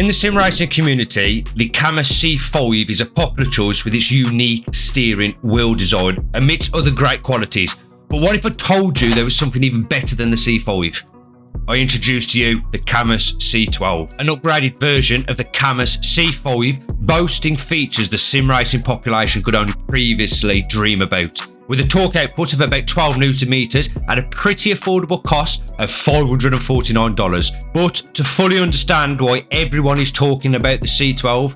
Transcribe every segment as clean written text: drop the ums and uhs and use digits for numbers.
In the sim racing community, the Cammus C12 is a popular choice with its unique steering wheel design amidst other great qualities. But what if I told you there was something even better than the C5? I introduced to you the Cammus C12, an upgraded version of the Cammus C5, boasting features the sim racing population could only previously dream about. With a torque output of about 12 Newton meters at a pretty affordable cost of $549. But to fully understand why everyone is talking about the C12,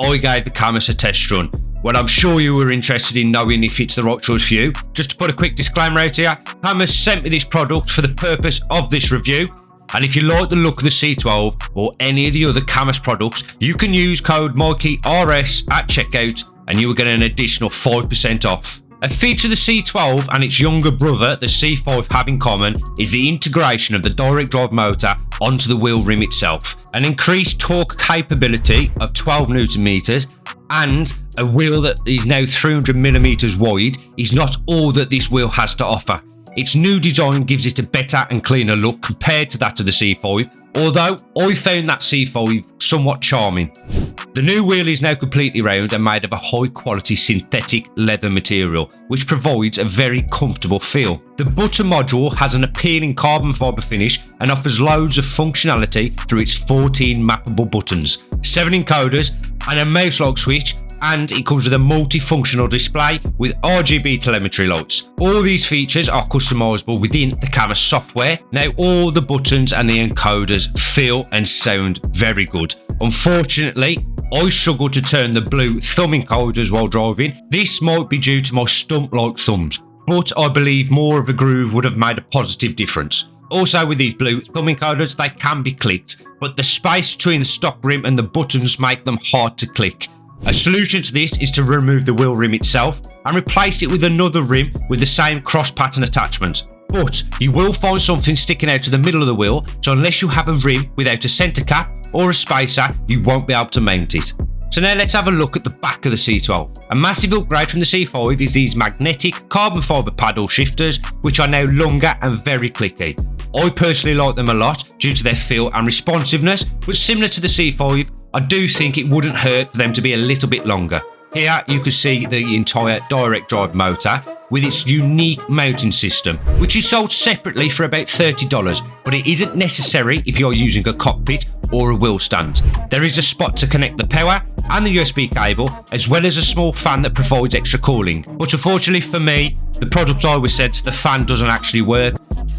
I gave the Cammus a test run. Well, I'm sure you were interested in knowing if it's the right choice for you. Just to put a quick disclaimer out here, Cammus sent me this product for the purpose of this review. And if you like the look of the C12 or any of the other Cammus products, you can use code MikeyRS at checkout and you will get an additional 5% off. A feature the C12 and its younger brother, the C5, have in common is the integration of the direct drive motor onto the wheel rim itself. An increased torque capability of 12 Newton meters and a wheel that is now 300 millimeters wide is not all that this wheel has to offer. Its new design gives it a better and cleaner look compared to that of the C5, although I found that C5 somewhat charming. The new wheel is now completely round and made of a high quality synthetic leather material, which provides a very comfortable feel. The button module has an appealing carbon fibre finish and offers loads of functionality through its 14 mappable buttons, 7 encoders and a mouse lock switch, and it comes with a multifunctional display with RGB telemetry lights. All these features are customizable within the Cammus software. Now all the buttons and the encoders feel and sound very good. Unfortunately, I struggle to turn the blue thumb encoders while driving. This might be due to my stump-like thumbs, but I believe more of a groove would have made a positive difference. Also with these blue thumb encoders, they can be clicked, but the space between the stock rim and the buttons make them hard to click. A solution to this is to remove the wheel rim itself and replace it with another rim with the same cross pattern attachment. But you will find something sticking out to the middle of the wheel, so unless you have a rim without a centre cap or a spacer, you won't be able to mount it. So now let's have a look at the back of the C12. A massive upgrade from the C5 is these magnetic carbon fibre paddle shifters, which are now longer and very clicky. I personally like them a lot due to their feel and responsiveness, but similar to the C5, I do think it wouldn't hurt for them to be a little bit longer. Here you can see the entire direct drive motor with its unique mounting system, which is sold separately for about $30, but it isn't necessary if you're using a cockpit or a wheel stand. There is a spot to connect the power and the USB cable, as well as a small fan that provides extra cooling. But unfortunately for me, the product I was sent, the fan doesn't actually work.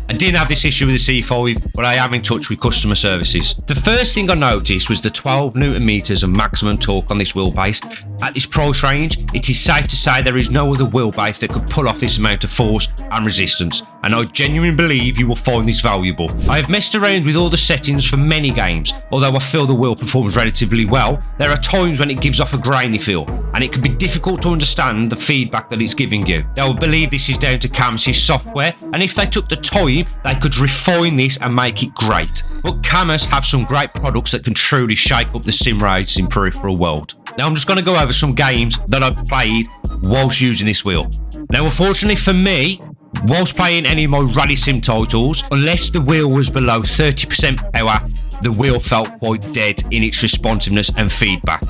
I didn't have this issue with the C5, but I am in touch with customer services. The first thing I noticed was the 12 Newton meters of maximum torque on this wheelbase. At this price range, it is safe to say there is no other wheelbase that could pull off this amount of force and resistance, and I genuinely believe you will find this valuable. I have messed around with all the settings for many games. Although I feel the wheel performs relatively well, there are times when it gives off a grainy feel, and it can be difficult to understand the feedback that it's giving you. Now I believe this is down to Cammus' software, and if they took the time, they could refine this and make it great. But Cammus have some great products that can truly shake up the sim racing peripheral world. Now I'm just going to go over some games that I've played whilst using this wheel. Now unfortunately for me, whilst playing any of my rally sim titles, unless the wheel was below 30% power, the wheel felt quite dead in its responsiveness and feedback.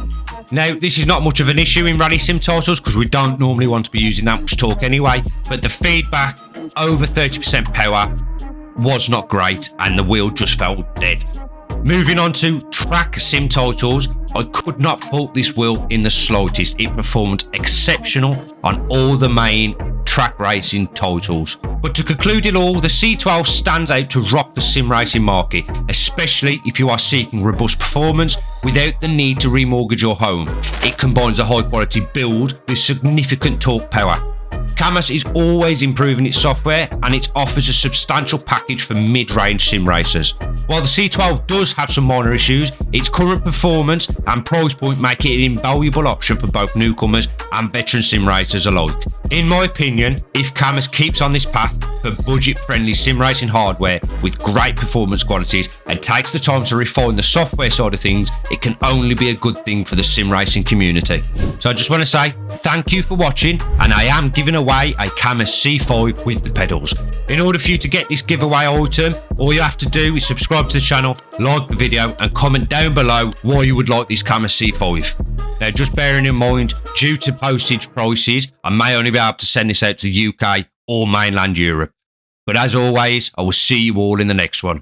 Now, this is not much of an issue in rally sim titles because we don't normally want to be using that much torque anyway, but the feedback over 30% power was not great and the wheel just felt dead. Moving on to track sim titles, I could not fault this wheel in the slightest. It performed exceptional on all the main track racing titles. But to conclude it all, the C12 stands out to rock the sim racing market, especially if you are seeking robust performance without the need to remortgage your home. It combines a high quality build with significant torque power. Cammus is always improving its software and it offers a substantial package for mid-range sim racers. While the C12 does have some minor issues, its current performance and price point make it an invaluable option for both newcomers and veteran sim racers alike. In my opinion, if Cammus keeps on this path, for budget-friendly sim racing hardware with great performance qualities and takes the time to refine the software side of things, it can only be a good thing for the sim racing community. So I just want to say thank you for watching, and I am giving away a Cammus C12 with the pedals. In order for you to get this giveaway item, all you have to do is subscribe to the channel, like the video, and comment down below why you would like this Cammus C12. Now, just bearing in mind, due to postage prices, I may only be able to send this out to the UK or mainland Europe. But as always, I will see you all in the next one.